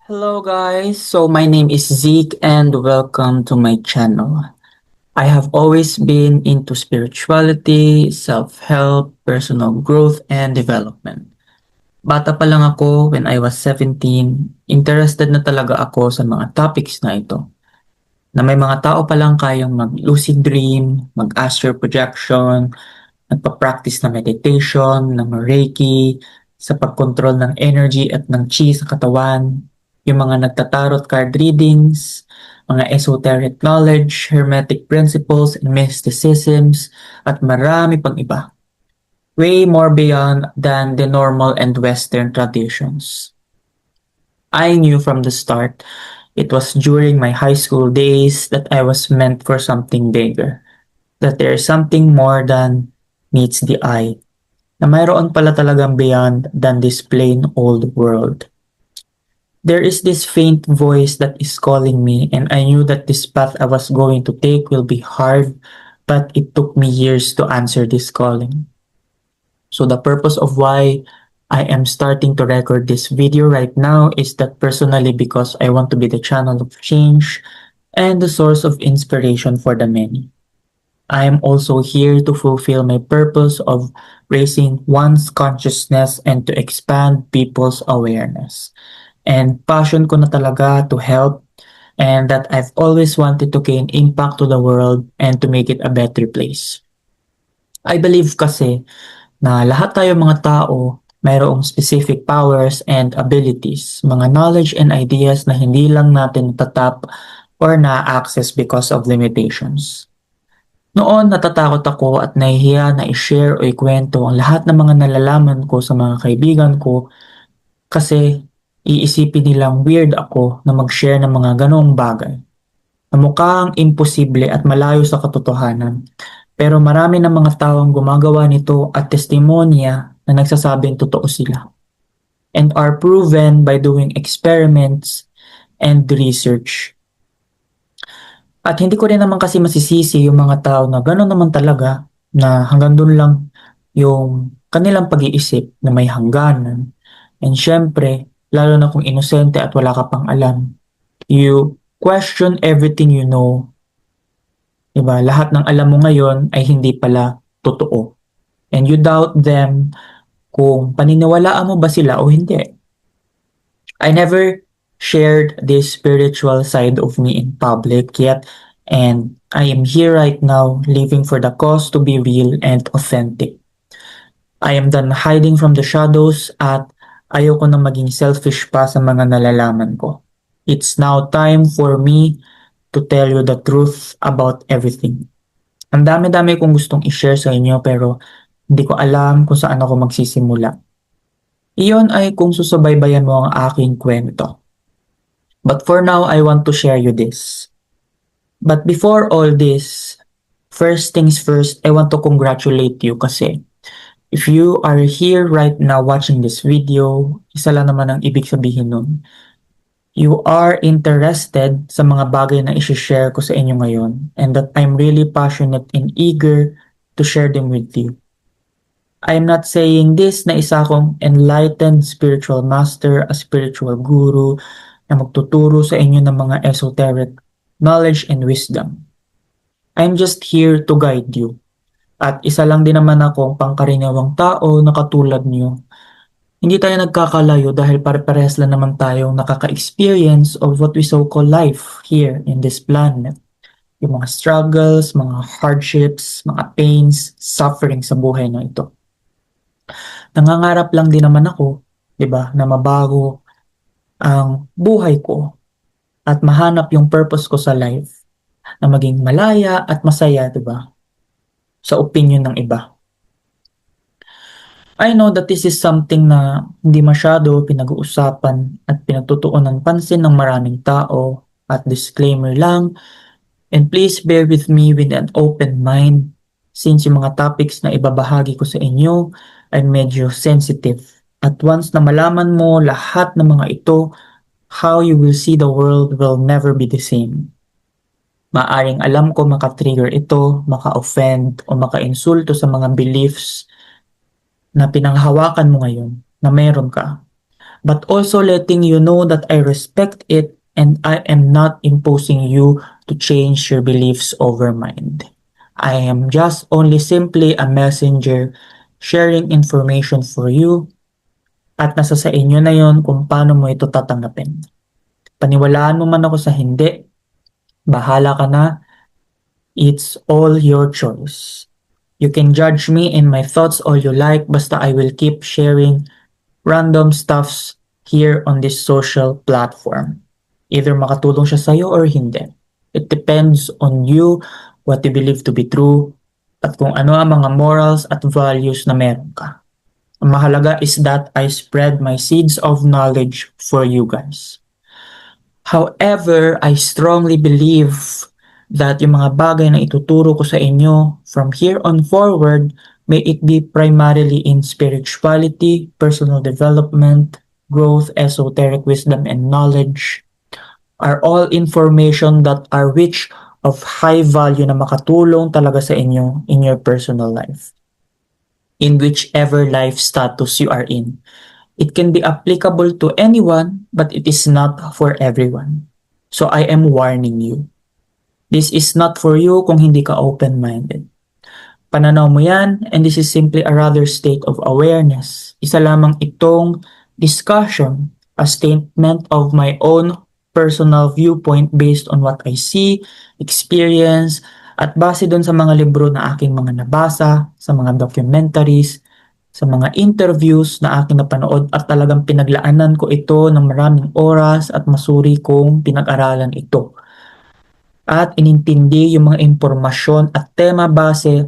Hello guys, so my name is Zeke and welcome to my channel. I have always been into spirituality, self-help, personal growth, and development. Bata pa lang ako when I was 17, interested na talaga ako sa mga topics na ito. Na may mga tao pa lang kayang mag-lucid dream, mag-astral projection, nagpa-practice na meditation, ng Reiki, sa pagkontrol ng energy at ng chi sa katawan, yung mga nagtatarot card readings, mga esoteric knowledge, hermetic principles, and mysticisms, at marami pang iba. Way more beyond than the normal and Western traditions. I knew from the start it was during my high school days that I was meant for something bigger. That there's something more than meets the eye. Na mayroon pala talagang beyond than this plain old world. There is this faint voice that is calling me, and I knew that this path I was going to take will be hard, but it took me years to answer this calling. So the purpose of why I am starting to record this video right now is that personally because I want to be the channel of change and the source of inspiration for the many. I am also here to fulfill my purpose of raising one's consciousness and to expand people's awareness. And passion ko na talaga to help and that I've always wanted to gain impact to the world and to make it a better place. I believe kasi na lahat tayo mga tao mayroong specific powers and abilities, mga knowledge and ideas na hindi lang natin natatap or na-access because of limitations. Noon natatakot ako at nahihiya na i-share o ikwento ang lahat ng mga nalalaman ko sa mga kaibigan ko kasi iisipin nilang weird ako na mag-share ng mga ganoong bagay na mukhang imposible at malayo sa katotohanan. Pero marami ng mga taong gumagawa nito at testimonya na nagsasabing totoo sila and are proven by doing experiments and research. At hindi ko rin naman kasi masisisi yung mga tao na gano'n naman talaga na hanggang doon lang yung kanilang pag-iisip na may hangganan. And syempre, lalo na kung inosente at wala ka pang alam, you question everything you know. Diba? Lahat ng alam mo ngayon ay hindi pala totoo. And you doubt them kung paniniwalaan mo ba sila o hindi. I never shared this spiritual side of me in public yet, and I am here right now living for the cause to be real and authentic. I am done hiding from the shadows at ayoko na maging selfish pa sa mga nalalaman ko. It's now time for me to tell you the truth about everything. Ang dami-dami kong gustong i-share sa inyo pero hindi ko alam kung saan ako magsisimula. Iyon ay kung susubaybayan mo ang aking kwento. But for now, I want to share you this. But before all this, first things first, I want to congratulate you kasi if you are here right now watching this video, isa lang naman ang ibig sabihin nun. You are interested sa mga bagay na isi-share ko sa inyo ngayon and that I'm really passionate and eager to share them with you. I'm not saying this na isa akong enlightened spiritual master, a spiritual guru na magtuturo sa inyo ng mga esoteric knowledge and wisdom. I'm just here to guide you. At isa lang din naman akong pangkaraniwang tao na katulad niyo. Hindi tayo nagkakalayo dahil pare-parehas lang naman tayong nakaka-experience of what we so-call life here in this planet. Yung mga struggles, mga hardships, mga pains, suffering sa buhay na ito. Nangangarap lang din naman ako, 'di ba, na mabago ang buhay ko at mahanap yung purpose ko sa life na maging malaya at masaya, 'di ba? Sa opinion ng iba. I know that this is something na hindi masyado pinag-uusapan at pinagtutuunan pansin ng maraming tao at disclaimer lang, and please bear with me with an open mind since yung mga topics na ibabahagi ko sa inyo ay medyo sensitive. At once na malaman mo lahat ng mga ito, how you will see the world will never be the same. Maaring alam ko maka-trigger ito, maka-offend o maka-insulto sa mga beliefs na pinanghawakan mo ngayon na meron ka. but also letting you know that I respect it and I am not imposing you to change your beliefs over mine. I am just only simply a messenger sharing information for you at nasa sa inyo na yon kung paano mo ito tatanggapin. Paniwalaan mo man ako sa hindi, bahala ka na, it's all your choice. You can judge me and my thoughts all you like, basta I will keep sharing random stuffs here on this social platform. Either makatulong siya sa'yo or hindi. It depends on you, what you believe to be true, at kung ano ang mga morals at values na meron ka. Ang mahalaga is that I spread my seeds of knowledge for you guys. However, I strongly believe that yung mga bagay na ituturo ko sa inyo from here on forward, may it be primarily in spirituality, personal development, growth, esoteric wisdom, and knowledge, are all information that are rich of high value na makatulong talaga sa inyo in your personal life, in whichever life status you are in. It can be applicable to anyone, but it is not for everyone. So I am warning you. This is not for you kung hindi ka open-minded. Pananaw mo yan, and this is simply a rather state of awareness. Isa lamang itong discussion, a statement of my own personal viewpoint based on what I see, experience, at base doon sa mga libro na aking mga nabasa, sa mga documentaries, sa mga interviews na aking napanood at talagang pinaglaanan ko ito ng maraming oras at masuri kong pinag-aralan ito. At inintindi yung mga impormasyon at tema base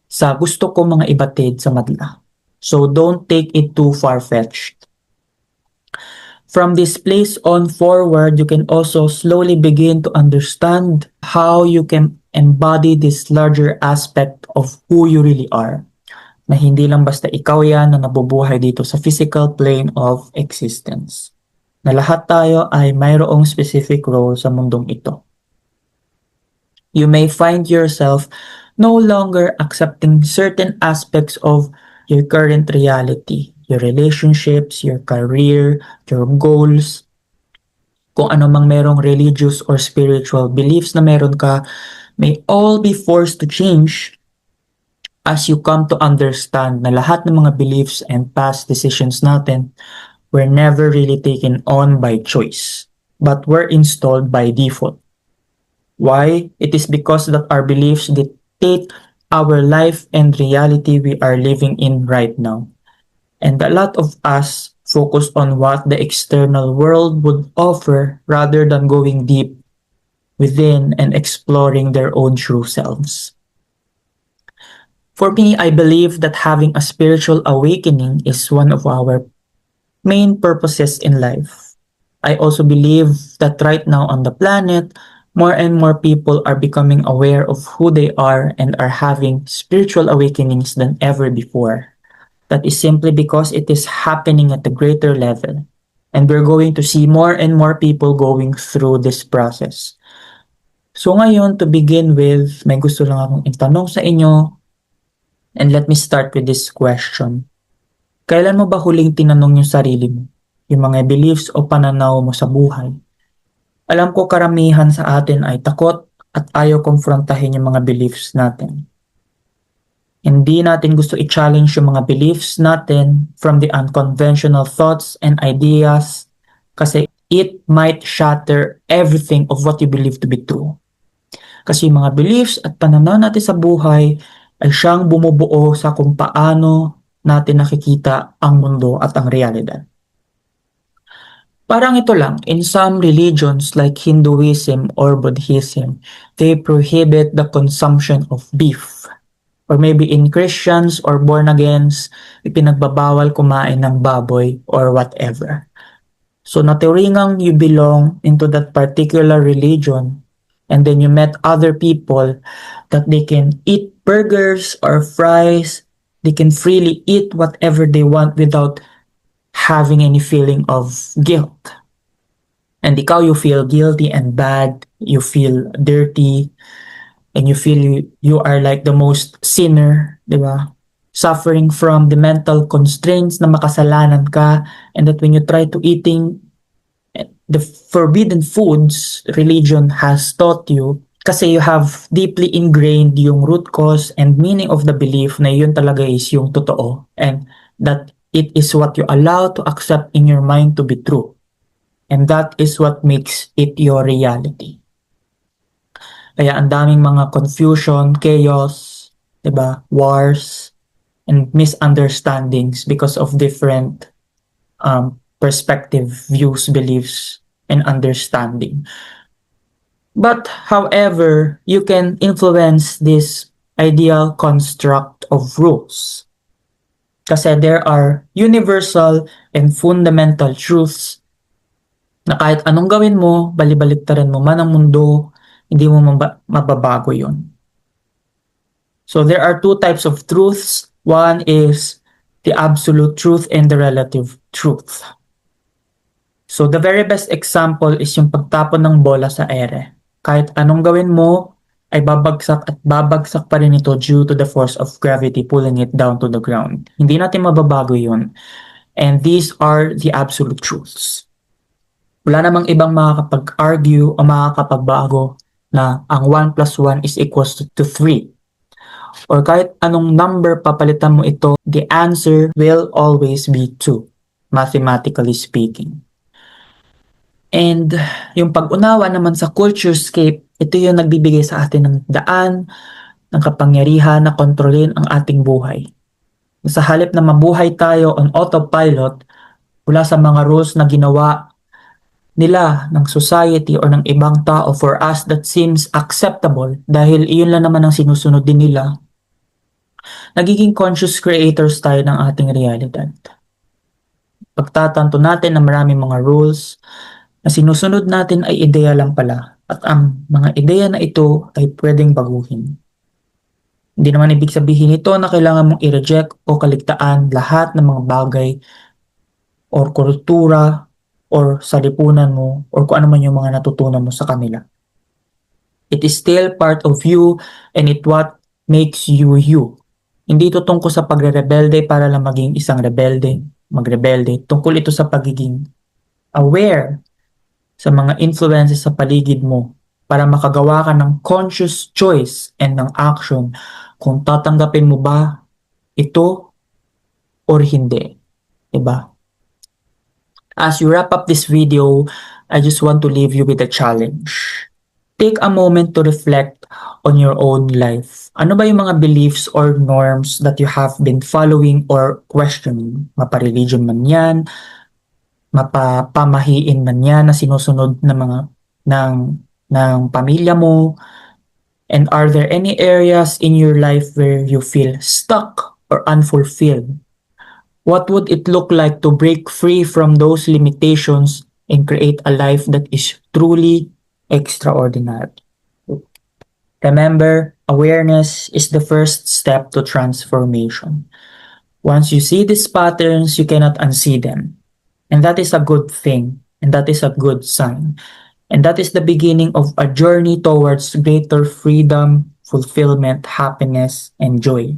sa gusto ko mga ibatid sa madla. So don't take it too far-fetched. From this place on forward, you can also slowly begin to understand how you can embody this larger aspect of who you really are. Na hindi lang basta ikaw yan na nabubuhay dito sa physical plane of existence. Na lahat tayo ay mayroong specific role sa mundong ito. You may find yourself no longer accepting certain aspects of your current reality, your relationships, your career, your goals, kung ano mang merong religious or spiritual beliefs na meron ka, may all be forced to change as you come to understand na lahat ng mga beliefs and past decisions natin were never really taken on by choice, but were installed by default. Why? It is because that our beliefs dictate our life and reality we are living in right now. And a lot of us focus on what the external world would offer rather than going deep within and exploring their own true selves. For me, I believe that having a spiritual awakening is one of our main purposes in life. I also believe that right now on the planet, more and more people are becoming aware of who they are and are having spiritual awakenings than ever before. That is simply because it is happening at a greater level. And we're going to see more and more people going through this process. So ngayon, to begin with, may gusto lang akong itanong sa inyo. And let me start with this question. Kailan mo ba huling tinanong yung sarili mo? Yung mga beliefs o pananaw mo sa buhay? Alam ko karamihan sa atin ay takot at ayaw konfrontahin yung mga beliefs natin. Hindi natin gusto i-challenge yung mga beliefs natin from the unconventional thoughts and ideas kasi it might shatter everything of what you believe to be true. Kasi yung mga beliefs at pananaw natin sa buhay ay siyang bumubuo sa kung paano natin nakikita ang mundo at ang realidad. Parang ito lang, in some religions like Hinduism or Buddhism, they prohibit the consumption of beef. Or maybe in Christians or born-agains, ipinagbabawal kumain ng baboy or whatever. So naturingang you belong into that particular religion and then you met other people that they can eat burgers or fries, they can freely eat whatever they want without having any feeling of guilt. And ikaw, you feel guilty and bad, you feel dirty, and you feel you are like the most sinner, di ba? suffering from the mental constraints na makasalanan ka, and that when you try to eating the forbidden foods religion has taught you, kasi you have deeply ingrained yung root cause and meaning of the belief na yun talaga is yung totoo, and that it is what you allow to accept in your mind to be true. And that is what makes it your reality. Kaya ang daming mga confusion, chaos, diba? Wars, and misunderstandings because of different perspective, views, beliefs, and understanding. But however, you can influence this ideal construct of rules. Kasi there are universal and fundamental truths na kahit anong gawin mo, balibaliktaran mo man ang mundo, hindi mo mababago yun. So there are two types of truths. One is the absolute truth and the relative truth. So the very best example is yung pagtapon ng bola sa ere. Kahit anong gawin mo, ay babagsak at babagsak pa rin ito due to the force of gravity pulling it down to the ground. Hindi natin mababago yun. And these are the absolute truths. Wala namang ibang makakapag-argue o makakapagbago na ang 1 plus 1 is equals to 3. Or kahit anong number papalitan mo ito, the answer will always be 2, mathematically speaking. And yung pag-unawa naman sa culturescape, ito yung nagbibigay sa atin ng daan, ng kapangyarihan na kontrolin ang ating buhay. Sa halip na mabuhay tayo on autopilot, mula sa mga rules na ginawa nila ng society or ng ibang tao for us that seems acceptable dahil iyon lang naman ang sinusunod din nila, nagiging conscious creators tayo ng ating realidad. Pagtatanto natin na maraming mga rules na sinusunod natin ay ideya lang pala at ang mga ideya na ito ay pwedeng baguhin. Hindi naman ibig sabihin ito na kailangan mong i-reject o kaligtaan lahat ng mga bagay or kultura or sa lipunan mo or kung ano man yung mga natutunan mo sa kanila. It is still part of you and it what makes you you. Hindi ito tungkol sa pagre-rebelde para lang maging isang rebelde, magrebelde. Tungkol ito sa pagiging aware sa mga influences sa paligid mo para makagawa ka ng conscious choice and ng action kung tatanggapin mo ba ito or hindi. Diba? As you wrap up this video, I just want to leave you with a challenge. Take a moment to reflect on your own life. Ano ba yung mga beliefs or norms that you have been following or questioning? Mapa-religion man yan, mapapamahiin man yan na sinusunod ng mga ng pamilya mo. And are there any areas in your life where you feel stuck or unfulfilled? What would it look like to break free from those limitations and create a life that is truly extraordinary? Remember, awareness is the first step to transformation. Once you see these patterns, you cannot unsee them. And that is a good thing, and that is a good sign. And that is the beginning of a journey towards greater freedom, fulfillment, happiness, and joy.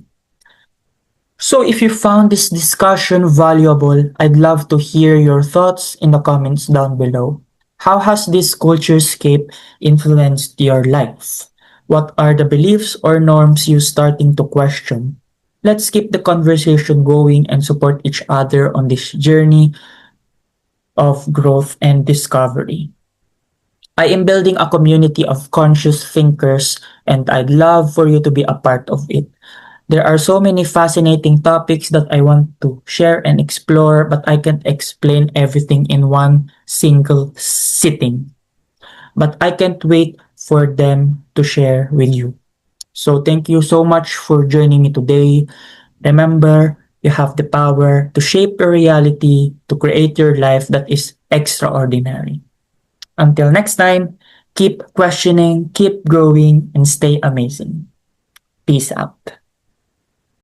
So if you found this discussion valuable, I'd love to hear your thoughts in the comments down below. How has this culturescape influenced your life? What are the beliefs or norms you starting to question? Let's keep the conversation going and support each other on this journey of growth and discovery. I am building a community of conscious thinkers and I'd love for you to be a part of it. There are so many fascinating topics that I want to share and explore, but I can't explain everything in one single sitting. But I can't wait for them to share with you. So thank you so much for joining me today. Remember, you have the power to shape your reality, to create your life that is extraordinary. Until next time, keep questioning, keep growing, and stay amazing. Peace out.